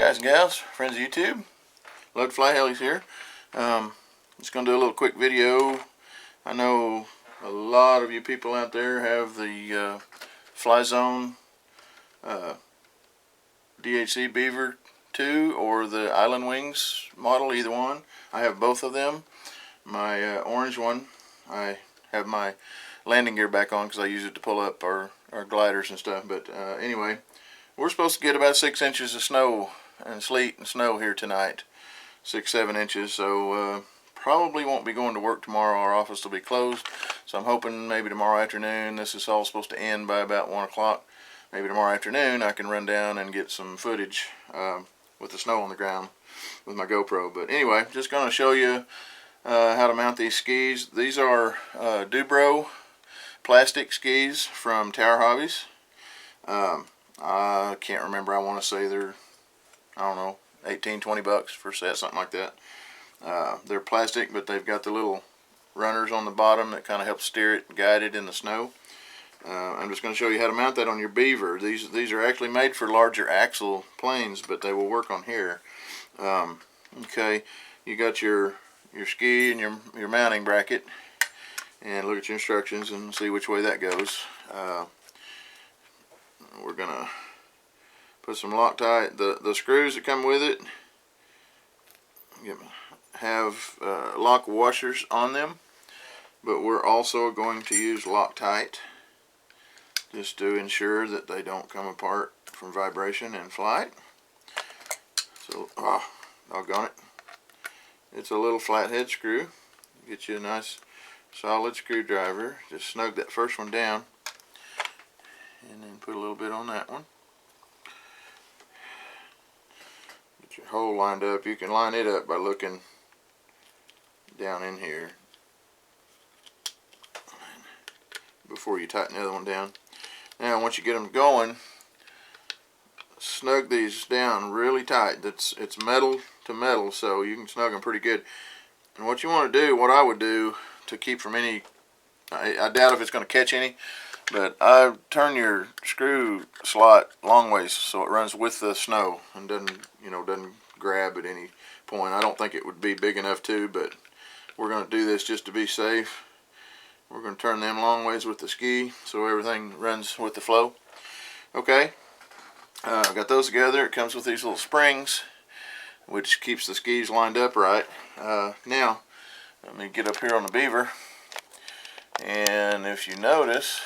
guys and gals, friends of YouTube, Lug Fly Hellies here. Just going to do a little quick video. I know a lot of you people out there have the Flyzone DHC Beaver 2 or the Island Wings model, either one. I have both of them. My orange one, I have my landing gear back on because I use it to pull up our gliders and stuff. But anyway, we're supposed to get about 6 inches of snow and sleet and snow here tonight. 6-7 inches. So probably won't be going to work tomorrow. Our office will be closed. So I'm hoping maybe tomorrow afternoon. This is all supposed to end by about 1 o'clock. Maybe tomorrow afternoon I can run down and get some footage with the snow on the ground with my GoPro. But anyway, just going to show you how to mount these skis. These are Dubro plastic skis from Tower Hobbies. I can't remember. I want to say they're, I don't know, 18-20 bucks for a set, something like that. They're plastic, but they've got the little runners on the bottom that kind of help steer it and guide it in the snow. I'm just going to show you how to mount that on your Beaver. These are actually made for larger axle planes, but they will work on here. Okay, you got your ski and your mounting bracket, and look at your instructions and see which way that goes. We're gonna put some Loctite. The screws that come with it have lock washers on them, but we're also going to use Loctite just to ensure that they don't come apart from vibration and flight. So, doggone it. It's a little flathead screw. Get you a nice solid screwdriver. Just snug that first one down, and then put a little bit on that one. Get your hole lined up. You can line it up by looking down in here before you tighten the other one down. Now once you get them going, snug these down really tight. It's metal to metal, so you can snug them pretty good. And what you want to do, what I would do to keep from any, I doubt if it's going to catch any, but I turn your screw slot long ways so it runs with the snow and doesn't grab at any point. I don't think it would be big enough to, but we're going to do this just to be safe. We're going to turn them long ways with the ski so everything runs with the flow. Okay, got those together. It comes with these little springs, which keeps the skis lined up right. Now, let me get up here on the Beaver, and if you notice,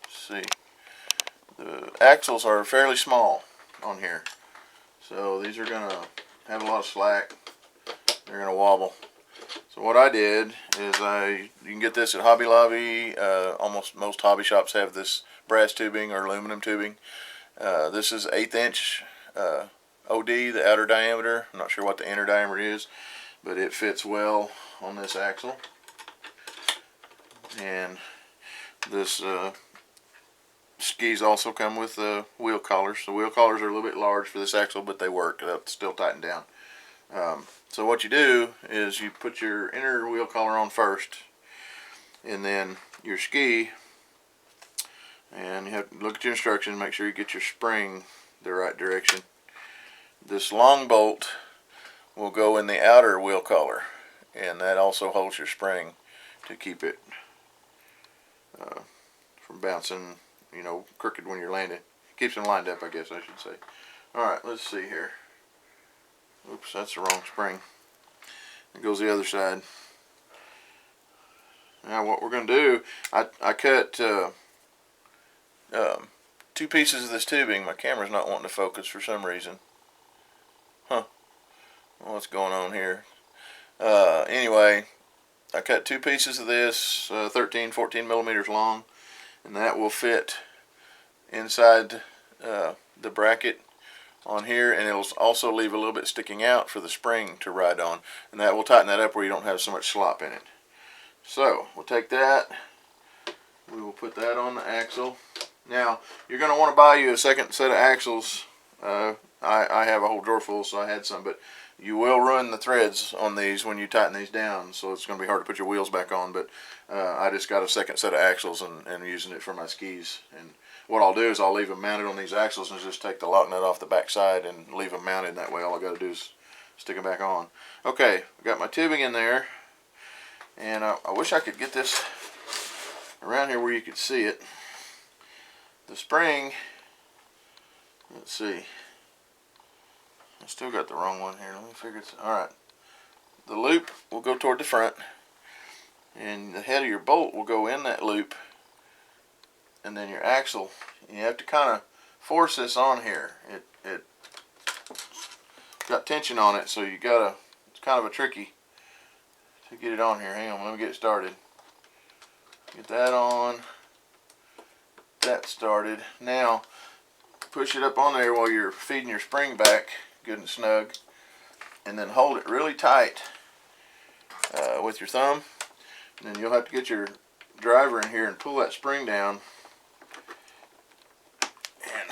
let's see, the axles are fairly small on here, so these are going to have a lot of slack. They're going to wobble. So what I did is you can get this at Hobby Lobby. Almost most hobby shops have this brass tubing or aluminum tubing. This is 1/8 inch OD, the outer diameter. I'm not sure what the inner diameter is, but it fits well on this axle. And this skis also come with wheel collars. The wheel collars are a little bit large for this axle, but they work. They'll still tighten down. So what you do is you put your inner wheel collar on first, and then your ski, and you have to look at your instructions, make sure you get your spring the right direction. This long bolt will go in the outer wheel collar, and that also holds your spring to keep it from bouncing, crooked when you're landing. Keeps them lined up, I guess I should say. Alright, let's see here. Oops, that's the wrong spring. It goes the other side. Now what we're going to do, I cut 2 pieces of this tubing. My camera's not wanting to focus for some reason. What's going on here? Anyway, I cut 2 pieces of this, 13-14 millimeters long, and that will fit inside the bracket on here, and it'll also leave a little bit sticking out for the spring to ride on, and that will tighten that up where you don't have so much slop in it. So we'll take that, we will put that on the axle. Now you're going to want to buy you a second set of axles. I have a whole drawer full, so I had some, but you will ruin the threads on these when you tighten these down, so it's going to be hard to put your wheels back on. But I just got a second set of axles, and I'm using it for my skis. And what I'll do is I'll leave them mounted on these axles and just take the lock nut off the back side and leave them mounted. That way all I got to do is stick them back on. Okay, I got my tubing in there, and I wish I could get this around here where you could see it. The spring, let's see, I still got the wrong one here. Let me figure it out. Alright, the loop will go toward the front, and the head of your bolt will go in that loop, and then your axle, you have to kind of force this on here. It got tension on it, so you gotta, it's kind of a tricky to get it on here. Hang on, let me get it started. Get that on, that started. Now push it up on there while you're feeding your spring back good and snug, and then hold it really tight with your thumb, and then you'll have to get your driver in here and pull that spring down, and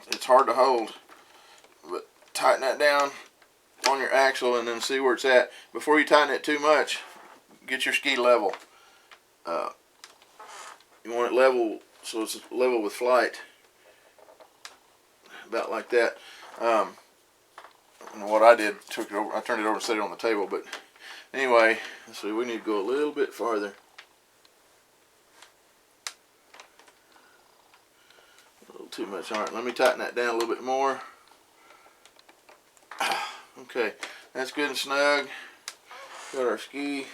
it's hard to hold, but tighten that down on your axle and then see where it's at. Before you tighten it too much, get your ski level. You want it level so it's level with flight, about like that. And what I did, took it over, I turned it over and set it on the table. But anyway, so we need to go a little bit farther. A little too much. All right, let me tighten that down a little bit more. Okay, that's good and snug. Got our ski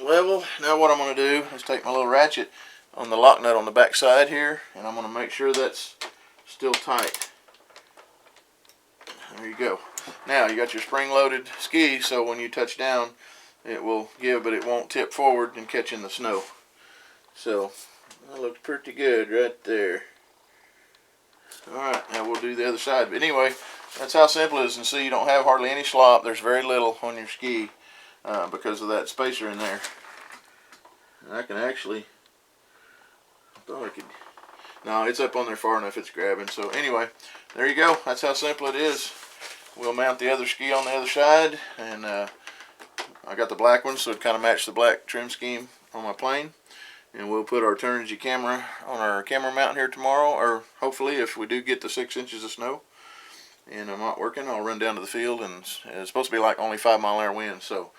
level. Now what I'm going to do is take my little ratchet on the lock nut on the back side here, and I'm going to make sure that's still tight. There you go. Now you got your spring loaded ski, so when you touch down it will give, but it won't tip forward and catch in the snow. So that looks pretty good right there. Alright, now we'll do the other side. But anyway, that's how simple it is. And see, you don't have hardly any slop. There's very little on your ski because of that spacer in there. And I can actually, I thought I could, no, it's up on there far enough, it's grabbing. So anyway, there you go. That's how simple it is. We'll mount the other ski on the other side, and I got the black one so it kind of matched the black trim scheme on my plane. And we'll put our Turnigy camera on our camera mount here tomorrow, or hopefully if we do get the 6 inches of snow and I'm not working, I'll run down to the field, and it's supposed to be like only 5-mile-an-hour wind, so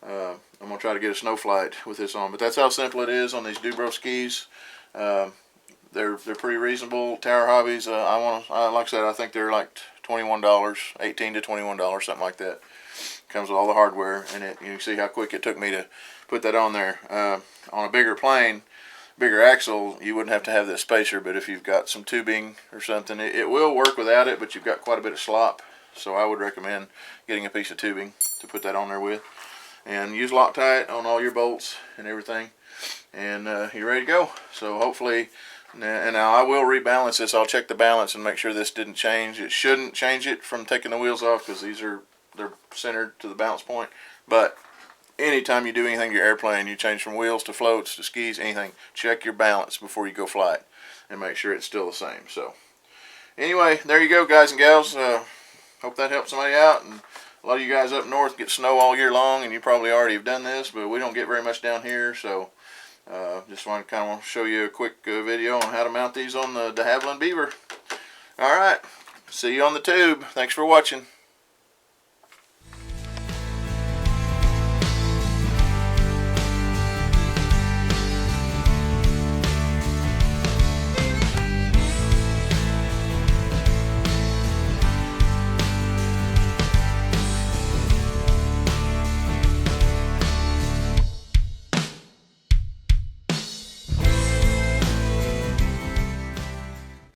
I'm going to try to get a snow flight with this on. But that's how simple it is on these Dubro skis. They're pretty reasonable. Tower Hobbies, like I said, I think they're like $21, $18 to $21, something like that. Comes with all the hardware, and you can see how quick it took me to put that on there. On a bigger plane, bigger axle, you wouldn't have to have this spacer, but if you've got some tubing or something, it will work without it, but you've got quite a bit of slop, so I would recommend getting a piece of tubing to put that on there with. And use Loctite on all your bolts and everything, and you're ready to go. So hopefully, and now I will rebalance this. I'll check the balance and make sure this didn't change. It shouldn't change it from taking the wheels off, because they're centered to the balance point. But anytime you do anything to your airplane, you change from wheels to floats to skis, anything, check your balance before you go fly it and make sure it's still the same. So anyway, there you go, guys and gals. Hope that helped somebody out. And a lot of you guys up north get snow all year long, and you probably already have done this, but we don't get very much down here. So just want to kind of show you a quick video on how to mount these on the de Havilland Beaver. Alright, see you on the tube. Thanks for watching.